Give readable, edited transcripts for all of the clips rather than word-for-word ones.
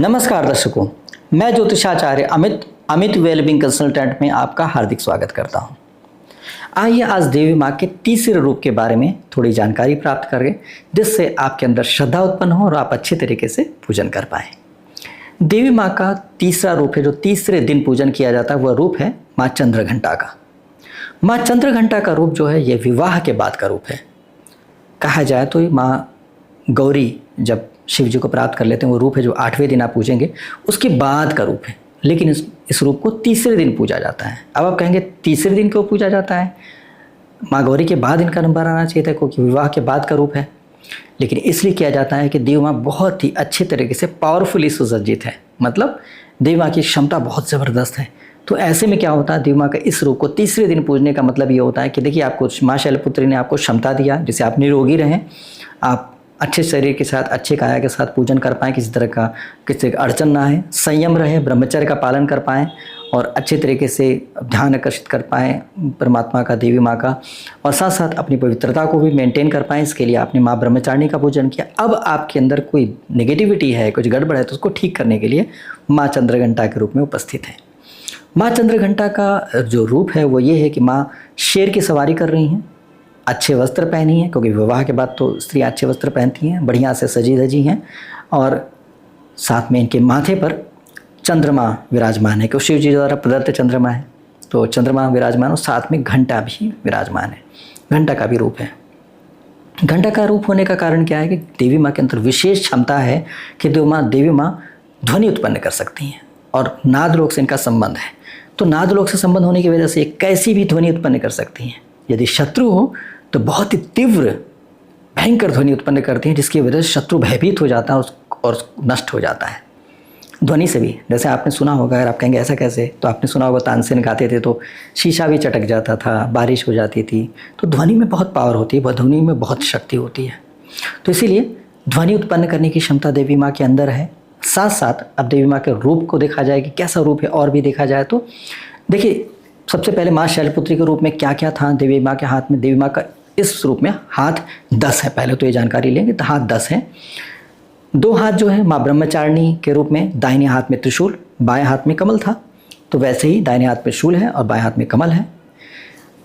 नमस्कार दर्शकों, मैं ज्योतिषाचार्य अमित वेलबींग कंसल्टेंट में आपका हार्दिक स्वागत करता हूं। आइए आज देवी माँ के तीसरे रूप के बारे में थोड़ी जानकारी प्राप्त करें, जिससे आपके अंदर श्रद्धा उत्पन्न हो और आप अच्छे तरीके से पूजन कर पाएं। देवी माँ का तीसरा रूप है, जो तीसरे दिन पूजन किया जाता है, वह रूप है माँ चंद्रघंटा का। माँ चंद्रघंटा का रूप जो है, यह विवाह के बाद का रूप है। कहा जाए तो माँ गौरी जब शिव जी को प्राप्त कर लेते हैं, वो रूप है जो 8वें दिन आप पूजेंगे, उसके बाद का रूप है। लेकिन इस रूप को तीसरे दिन पूजा जाता है। अब आप कहेंगे तीसरे दिन क्यों पूजा जाता है? माँ गौरी के बाद इनका नंबर आना चाहिए था, क्योंकि विवाह के बाद का रूप है। लेकिन इसलिए किया जाता है कि देवी माँ बहुत ही अच्छे तरीके से पावरफुली सुसज्जित है, मतलब देवी माँ की क्षमता बहुत ज़बरदस्त है। तो ऐसे में क्या होता है, देवी माँ का इस रूप को तीसरे दिन पूजने का मतलब ये होता है कि देखिए, आपको माँ शैलपुत्री ने आपको क्षमता दिया जिससे आप निरोगी रहें, आप अच्छे शरीर के साथ, अच्छे काया के साथ पूजन कर पाएँ, किसी तरह का अड़चन ना है, संयम रहे, ब्रह्मचर्य का पालन कर पाएँ और अच्छे तरीके से ध्यान आकर्षित कर पाएँ परमात्मा का, देवी माँ का, और साथ साथ अपनी पवित्रता को भी मेंटेन कर पाएँ। इसके लिए आपने माँ ब्रह्मचारिणी का पूजन किया। अब आपके अंदर कोई नेगेटिविटी है, कुछ गड़बड़ है, तो उसको ठीक करने के लिए माँ चंद्रघंटा के रूप में उपस्थित है। माँ चंद्रघंटा का जो रूप है वो ये है कि माँ शेर की सवारी कर रही हैं, अच्छे वस्त्र पहनी हैं, क्योंकि विवाह के बाद तो स्त्री अच्छे वस्त्र पहनती हैं, बढ़िया से सजी धजी हैं, और साथ में इनके माथे पर चंद्रमा विराजमान है, क्योंकि शिव जी द्वारा प्रदत्त चंद्रमा है, तो चंद्रमा विराजमान, और साथ में घंटा भी विराजमान है। घंटा का भी रूप है। घंटा का रूप होने का कारण क्या है कि देवी माँ के अंदर विशेष क्षमता है कि देवी माँ ध्वनि उत्पन्न कर सकती हैं, और नादलोक से इनका संबंध है। तो नादलोक से संबंध होने की वजह से कैसी भी ध्वनि उत्पन्न कर सकती हैं। यदि शत्रु हो तो बहुत ही तीव्र भयंकर ध्वनि उत्पन्न करती हैं, जिसकी वजह से शत्रु भयभीत हो जाता है और नष्ट हो जाता है ध्वनि से भी। जैसे आपने सुना होगा, अगर आप कहेंगे ऐसा कैसे, तो आपने सुना होगा तानसेन गाते थे तो शीशा भी चटक जाता था, बारिश हो जाती थी। तो ध्वनि में बहुत पावर होती है, ध्वनि में बहुत शक्ति होती है। तो इसीलिए ध्वनि उत्पन्न करने की क्षमता देवी माँ के अंदर है। साथ साथ अब देवी माँ के रूप को देखा जाए कि कैसा रूप है, और भी देखा जाए तो देखिए, सबसे पहले माँ शैलपुत्री के रूप में क्या क्या था देवी माँ के हाथ में। देवी माँ का इस रूप में हाथ 10 है। पहले तो ये जानकारी लेंगे, तो हाथ 10 है। 2 हाथ जो है माँ ब्रह्मचारिणी के रूप में, दाहिने हाथ में त्रिशूल, बाएं हाथ में कमल था, तो वैसे ही दाहिने हाथ में शूल है और बाएं हाथ में कमल है।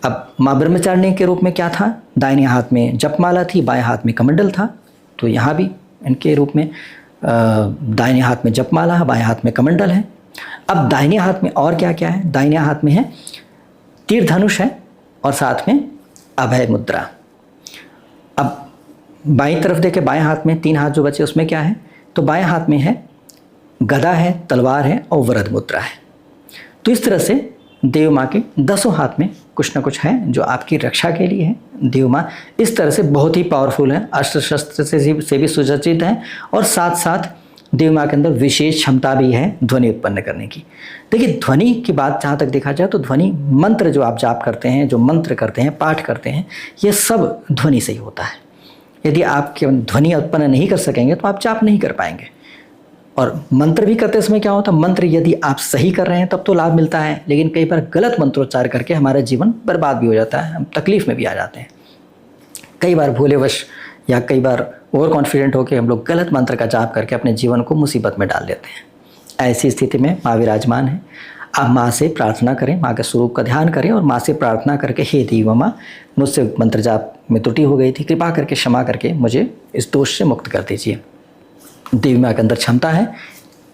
अब माँ ब्रह्मचारिणी के रूप में क्या था, दाहिने हाथ में जपमाला थी, बाएं हाथ में कमंडल था, तो यहाँ भी इनके रूप में दाहिने हाथ में जपमाला है, बाएं हाथ में कमंडल है। अब दाहिने हाथ में और क्या क्या है, दाहिने हाथ में है तीर धनुष है, और साथ में अभय मुद्रा। अब बाईं तरफ देखे, बाएं हाथ में 3 हाथ जो बचे उसमें क्या है, तो बाएं हाथ में है गदा है, तलवार है और वरद मुद्रा है। तो इस तरह से देव माँ के 10 हाथ में कुछ ना कुछ है जो आपकी रक्षा के लिए है। देव माँ इस तरह से बहुत ही पावरफुल है, अस्त्र शस्त्र से भी सुसज्जित है, और साथ साथ देव माँ के अंदर विशेष क्षमता भी है ध्वनि उत्पन्न करने की। देखिए, ध्वनि की बात जहाँ तक देखा जाए तो ध्वनि मंत्र जो आप जाप करते हैं, जो मंत्र करते हैं, पाठ करते हैं, ये सब ध्वनि से ही होता है। यदि आप ध्वनि उत्पन्न नहीं कर सकेंगे तो आप जाप नहीं कर पाएंगे। और मंत्र भी करते समय क्या होता है, मंत्र यदि आप सही कर रहे हैं तब तो लाभ मिलता है, लेकिन कई बार गलत मंत्रोच्चार करके हमारा जीवन बर्बाद भी हो जाता है, हम तकलीफ में भी आ जाते हैं। कई बार भूलेवश या कई बार ओवर कॉन्फिडेंट होकर हम लोग गलत मंत्र का जाप करके अपने जीवन को मुसीबत में डाल देते हैं। ऐसी स्थिति में माँ विराजमान है। आप माँ से प्रार्थना करें, माँ के स्वरूप का ध्यान करें, और माँ से प्रार्थना करके, हे देवी माँ, मुझसे मंत्र जाप में त्रुटि हो गई थी, कृपा करके क्षमा करके मुझे इस दोष से मुक्त कर दीजिए। देवी माँ के अंदर क्षमता है,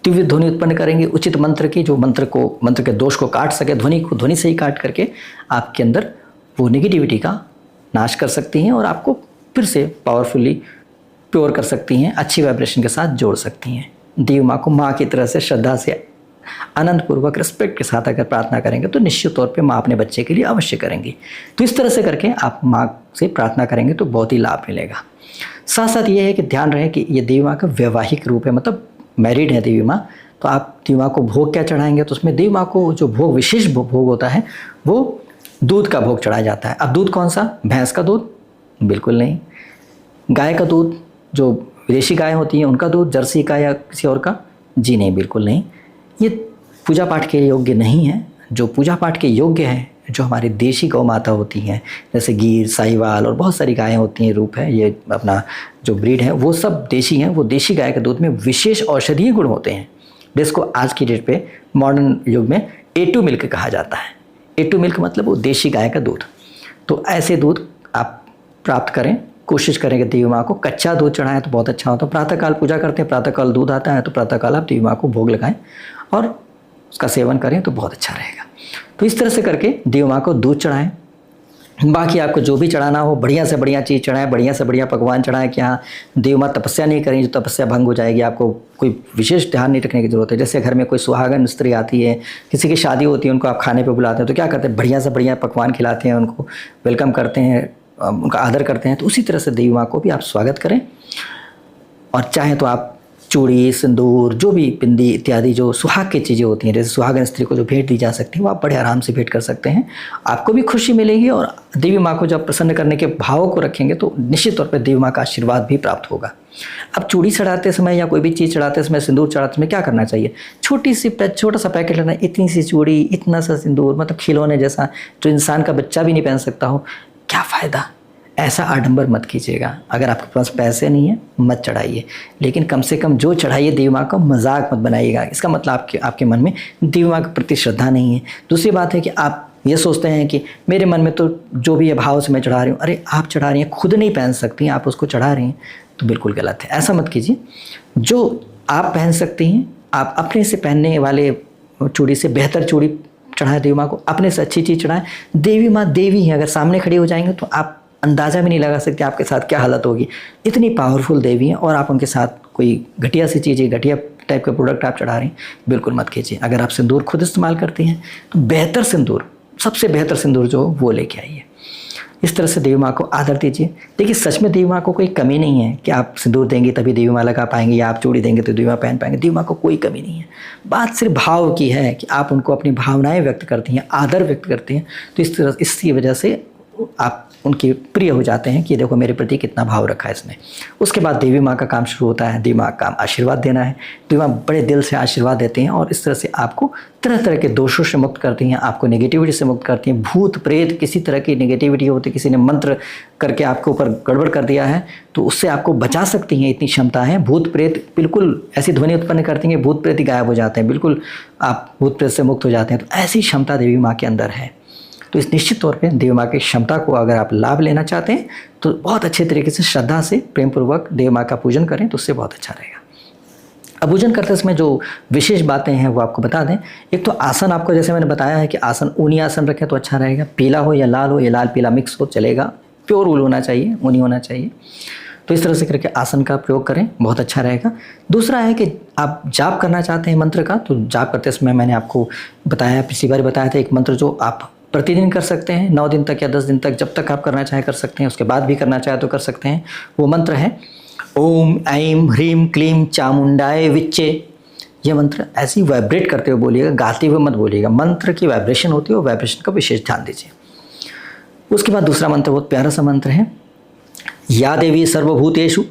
तीव्र ध्वनि उत्पन्न करेंगे उचित मंत्र की, जो मंत्र के दोष को काट सके, ध्वनि से ही काट करके आपके अंदर वो नेगेटिविटी का नाश कर सकती हैं, और आपको फिर से पावरफुली प्योर कर सकती हैं, अच्छी वाइब्रेशन के साथ जोड़ सकती हैं। देवी माँ को माँ की तरह से श्रद्धा से, आनंद पूर्वक, रिस्पेक्ट के साथ अगर प्रार्थना करेंगे तो निश्चित तौर पे माँ अपने बच्चे के लिए अवश्य करेंगी। तो इस तरह से करके आप माँ से प्रार्थना करेंगे तो बहुत ही लाभ मिलेगा। साथ साथ ये है कि ध्यान रहे कि ये देवी माँ का वैवाहिक रूप है, मतलब मैरिड है देवी माँ, तो आप देवी माँ को भोग क्या चढ़ाएंगे, तो उसमें देवी माँ को जो भोग, विशेष भोग होता है, वो दूध का भोग चढ़ाया जाता है। अब दूध कौन सा, भैंस का दूध? बिल्कुल नहीं। गाय का दूध, जो विदेशी गाय होती हैं उनका दूध, जर्सी का या किसी और का? जी नहीं, बिल्कुल नहीं। ये पूजा पाठ के योग्य नहीं है। जो पूजा पाठ के योग्य है, जो हमारी देशी गौ माता होती हैं, जैसे गीर, साहिवाल और बहुत सारी गायें होती हैं, रूप है, ये अपना जो ब्रीड है वो सब देशी हैं। वो देशी गाय के दूध में विशेष औषधीय गुण होते हैं। जिसको आज की डेट पे मॉडर्न युग में A2 मिल्क कहा जाता है। A2 मिल्क मतलब वो देशी गाय का दूध। तो ऐसे दूध आप प्राप्त करें, कोशिश करें कि देवी माँ को कच्चा दूध चढ़ाएं तो बहुत अच्छा होता है। प्रातःकाल पूजा करते हैं, प्रातःकाल दूध आता है तो प्रातःकाल आप देवी माँ को भोग लगाएं और उसका सेवन करें तो बहुत अच्छा रहेगा। तो इस तरह से करके देवी माँ को दूध चढ़ाएं। बाकी आपको जो भी चढ़ाना हो बढ़िया से बढ़िया चीज़ चढ़ाएं, बढ़िया से बढ़िया पकवान चढ़ाएं कि हाँ देवी माँ तपस्या नहीं करें, जो तपस्या भंग हो जाएगी। आपको कोई विशेष ध्यान नहीं रखने की जरूरत है। जैसे घर में कोई सुहागन स्त्री आती है, किसी की शादी होती है, उनको आप खाने पे बुलाते हैं तो क्या करते हैं, बढ़िया से बढ़िया पकवान खिलाते हैं, उनको वेलकम करते हैं, उनका आदर करते हैं। तो उसी तरह से देवी माँ को भी आप स्वागत करें। और चाहे तो आप चूड़ी, सिंदूर, जो भी बिंदी इत्यादि जो सुहाग की चीज़ें होती हैं, जैसे सुहागन स्त्री को जो भेंट दी जा सकती है वो आप बड़े आराम से भेंट कर सकते हैं। आपको भी खुशी मिलेगी और देवी माँ को जब प्रसन्न करने के भाव को रखेंगे तो निश्चित तौर पर देवी माँ का आशीर्वाद भी प्राप्त होगा। अब चूड़ी चढ़ाते समय या कोई भी चीज़ चढ़ाते समय, सिंदूर चढ़ाते समय क्या करना चाहिए, छोटा सा पैकेट लेना, इतनी सी चूड़ी, इतना सा सिंदूर, मतलब खिलौने जैसा जो इंसान का बच्चा भी नहीं पहन सकता हो, क्या फ़ायदा। ऐसा आडंबर मत कीजिएगा। अगर आपके पास पैसे नहीं है मत चढ़ाइए, लेकिन कम से कम जो चढ़ाइए देवी माँ का मजाक मत बनाइएगा। इसका मतलब आपके मन में देवी माँ के प्रति श्रद्धा नहीं है। दूसरी बात है कि आप ये सोचते हैं कि मेरे मन में तो जो भी है भाव से मैं चढ़ा रही हूँ। अरे आप चढ़ा रही हैं, खुद नहीं पहन सकती हैं, आप उसको चढ़ा रही हैं तो बिल्कुल गलत है। ऐसा मत कीजिए। जो आप पहन सकती हैं, आप अपने से पहनने वाले चूड़ी से बेहतर चूड़ी चढ़ाएं देवी माँ को, अपने से अच्छी चीज़ चढ़ाएं। देवी माँ देवी हैं, अगर सामने खड़ी हो जाएंगे तो आप अंदाज़ा भी नहीं लगा सकते आपके साथ क्या हालत होगी। इतनी पावरफुल देवी हैं और आप उनके साथ कोई घटिया सी चीज़ें, घटिया टाइप का प्रोडक्ट आप चढ़ा रही हैं, बिल्कुल मत कीजिए। अगर आप सिंदूर खुद इस्तेमाल करती हैं तो बेहतर सिंदूर, सबसे बेहतर सिंदूर जो वो लेके आइए। इस तरह से देवी माँ को आदर दीजिए। देखिए सच में देवी माँ को कोई कमी नहीं है कि आप सिंदूर देंगे तभी देवी माँ लगा पाएंगे या आप चूड़ी देंगे तो देवी माँ पहन पाएंगे। देवी माँ को कोई कमी नहीं है। बात सिर्फ भाव की है कि आप उनको अपनी भावनाएं व्यक्त करती हैं, आदर व्यक्त करती हैं। तो इस तरह इसकी वजह से आप उनके प्रिय हो जाते हैं कि देखो मेरे प्रति कितना भाव रखा है इसने। उसके बाद देवी माँ का काम शुरू होता है। देवी माँ का काम आशीर्वाद देना है। देवी माँ बड़े दिल से आशीर्वाद देते हैं और इस तरह से आपको तरह तरह के दोषों से मुक्त करती हैं, आपको नेगेटिविटी से मुक्त करती हैं। भूत प्रेत किसी तरह की नेगेटिविटी होती है, किसी ने मंत्र करके आपके ऊपर गड़बड़ कर दिया है तो उससे आपको बचा सकती हैं, इतनी क्षमता है। भूत प्रेत बिल्कुल ऐसी ध्वनि उत्पन्न करती हैं, भूत प्रेत ही गायब हो जाते हैं, बिल्कुल आप भूत प्रेत से मुक्त हो जाते हैं। तो ऐसी क्षमता देवी माँ के अंदर है। तो इस निश्चित तौर पे देवी माँ की क्षमता को अगर आप लाभ लेना चाहते हैं तो बहुत अच्छे तरीके से श्रद्धा से प्रेम पूर्वक देवी माँ का पूजन करें तो उससे बहुत अच्छा रहेगा। अब पूजन करते समय जो विशेष बातें हैं वो आपको बता दें। एक तो आसन, आपको जैसे मैंने बताया है कि आसन ऊनी आसन रखें तो अच्छा रहेगा। पीला हो या लाल पीला मिक्स हो चलेगा, प्योर ऊल होना चाहिए, ऊनी होना चाहिए। तो इस तरह से करके आसन का प्रयोग करें, बहुत अच्छा रहेगा। दूसरा है कि आप जाप करना चाहते हैं मंत्र का, तो जाप करते समय मैंने आपको बताया, पिछली बार बताया था, एक मंत्र जो आप प्रतिदिन कर सकते हैं, 9 दिन तक या 10 दिन तक, जब तक आप करना चाहे कर सकते हैं, उसके बाद भी करना चाहे तो कर सकते हैं। वो मंत्र है ओम ऐं ह्रीं क्लीं चामुंडाय विच्चे। यह मंत्र ऐसे ही वाइब्रेट करते हुए बोलिएगा, गाते हुए मत बोलिएगा। मंत्र की वाइब्रेशन होती है, वो वाइब्रेशन का विशेष ध्यान दीजिए। उसके बाद दूसरा मंत्र बहुत प्यारा सा मंत्र है, या देवी सर्वभूतेषु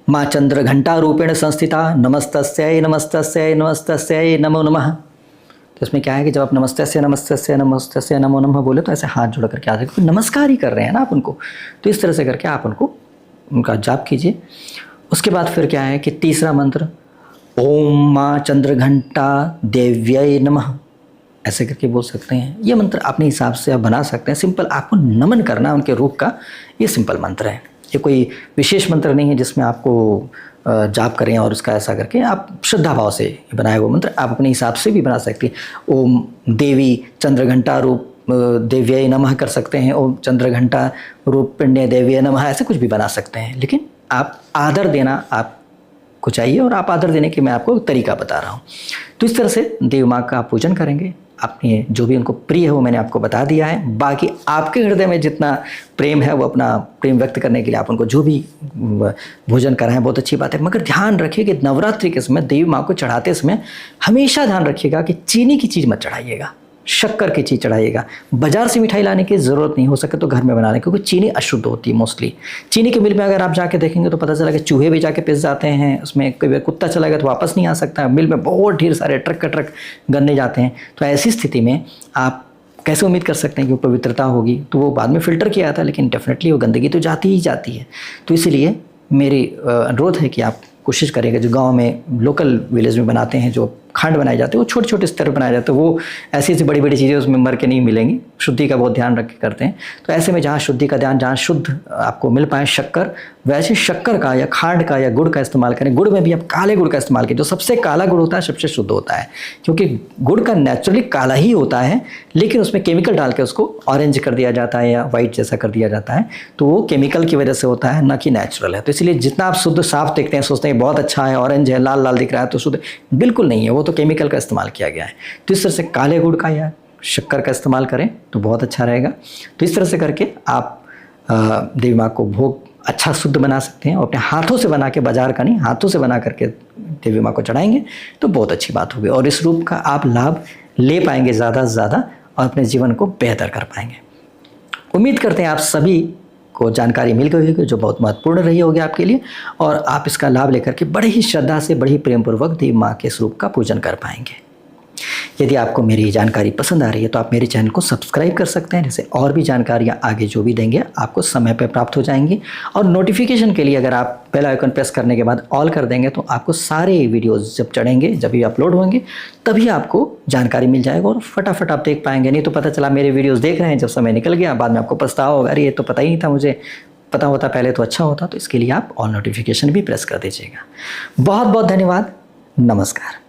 माँ चंद्र घंटा रूपेण संस्थिता नमस्तस्यै नमस्तस्यै नमस्तस्यै नमो नमः। तो इसमें क्या है कि जब आप नमस्तस्यै नमस्तस्यै नमस्तस्यै नमो नमः बोले तो ऐसे हाथ जोड़ करके आते हैं, नमस्कार ही कर रहे हैं ना आप उनको। तो इस तरह से करके आप उनका जाप कीजिए। उसके बाद फिर क्या है कि तीसरा मंत्र ओम माँ चंद्र घंटा देव्यै नमः, ऐसे करके बोल सकते हैं। ये मंत्र अपने हिसाब से आप बना सकते हैं। सिंपल आपको नमन करना है उनके रूप का, ये सिंपल मंत्र है। ये कोई विशेष मंत्र नहीं है जिसमें आपको जाप करें और उसका ऐसा करके आप श्रद्धा भाव से बनाए वो मंत्र आप अपने हिसाब से भी बना सकते हैं। ओम देवी चंद्र घंटा रूप देव्यै नमः कर सकते हैं, ओम चंद्र घंटा रूप पिंडे देव्यै नमः, ऐसे कुछ भी बना सकते हैं। लेकिन आप आदर देना आपको चाहिए और आप आदर देने के मैं आपको तरीका बता रहा हूँ। तो इस तरह से देवी माँ का पूजन करेंगे। अपने जो भी उनको प्रिय है वो मैंने आपको बता दिया है। बाकी आपके हृदय में जितना प्रेम है वो अपना प्रेम व्यक्त करने के लिए आप उनको जो भी भोजन कराएं, बहुत अच्छी बात है। मगर ध्यान रखिए कि नवरात्रि के समय देवी माँ को चढ़ाते समय हमेशा ध्यान रखिएगा कि चीनी की चीज़ मत चढ़ाइएगा, शक्कर की चीज़ चढ़ाइएगा। बाजार से मिठाई लाने की ज़रूरत नहीं, हो सके तो घर में बना लें, क्योंकि चीनी अशुद्ध होती है मोस्टली। चीनी के मिल में अगर आप जाके देखेंगे तो पता चला कि चूहे भी जाके पिस जाते हैं उसमें, कई बार कुत्ता चला गया तो वापस नहीं आ सकता। मिल में बहुत ढेर सारे ट्रक के ट्रक गन्ने जाते हैं। तो ऐसी स्थिति में आप कैसे उम्मीद कर सकते हैं कि वो पवित्रता होगी। तो वो बाद में फ़िल्टर किया था, लेकिन डेफिनेटली वो गंदगी तो जाती ही जाती है। तो इसीलिए मेरी अनुरोध है कि आप कोशिश करेंगे जो गांव में लोकल विलेज में बनाते हैं, जो खांड बनाए जाते हैं वो छोटे छोटे स्तर पर बनाए जाते हैं, वो ऐसी ऐसी बड़ी बड़ी चीज़ें उसमें मर के नहीं मिलेंगी, शुद्धि का बहुत ध्यान रख के करते हैं। तो ऐसे में जहाँ शुद्धि का ध्यान, जहाँ शुद्ध आपको मिल पाए शक्कर, वैसे शक्कर का या खांड का या गुड़ का इस्तेमाल करें। गुड़ में भी आप काले गुड़ का इस्तेमाल करें, जो सबसे काला गुड़ होता है सबसे शुद्ध होता है, क्योंकि गुड़ का नेचुरली काला ही होता है, लेकिन उसमें केमिकल डाल के उसको ऑरेंज कर दिया जाता है या वाइट जैसा कर दिया जाता है, तो वो केमिकल की वजह से होता है, ना कि नेचुरल है। तो इसलिए जितना आप शुद्ध साफ देखते हैं, सोचते हैं बहुत अच्छा है, ऑरेंज है, लाल लाल दिख रहा है, तो शुद्ध बिल्कुल नहीं है, वो तो केमिकल का इस्तेमाल किया गया है। तो इस तरह से काले गुड़ का या शक्कर का इस्तेमाल करें तो बहुत अच्छा रहेगा। तो इस तरह से करके आप देवी माँ को भोग अच्छा शुद्ध बना सकते हैं, और अपने हाथों से बना के, बाजार का नहीं, हाथों से बना करके देवी माँ को चढ़ाएंगे तो बहुत अच्छी बात होगी, और इस रूप का आप लाभ ले पाएंगे ज़्यादा से ज़्यादा और अपने जीवन को बेहतर कर पाएंगे। उम्मीद करते हैं आप सभी को जानकारी मिल गई होगी, जो बहुत महत्वपूर्ण रही होगी आपके लिए, और आप इसका लाभ लेकर के बड़े ही श्रद्धा से, बड़े ही प्रेमपूर्वक देवी माँ के स्वरूप का पूजन कर पाएंगे। यदि आपको मेरी जानकारी पसंद आ रही है तो आप मेरे चैनल को सब्सक्राइब कर सकते हैं, जैसे और भी जानकारियाँ आगे जो भी देंगे आपको समय पर प्राप्त हो जाएंगी। और नोटिफिकेशन के लिए अगर आप बेल आइकन प्रेस करने के बाद ऑल कर देंगे तो आपको सारे वीडियोज़ जब चढ़ेंगे, जब भी अपलोड होंगे, तभी आपको जानकारी मिल जाएगा और फटाफट आप देख पाएंगे। नहीं तो पता चला मेरे वीडियोज़ देख रहे हैं, जब समय निकल गया, बाद में आपको पछतावा होगा, अरे ये तो पता ही नहीं था, मुझे पता होता पहले तो अच्छा होता। तो इसके लिए आप ऑल नोटिफिकेशन भी प्रेस कर दीजिएगा। बहुत बहुत धन्यवाद। नमस्कार।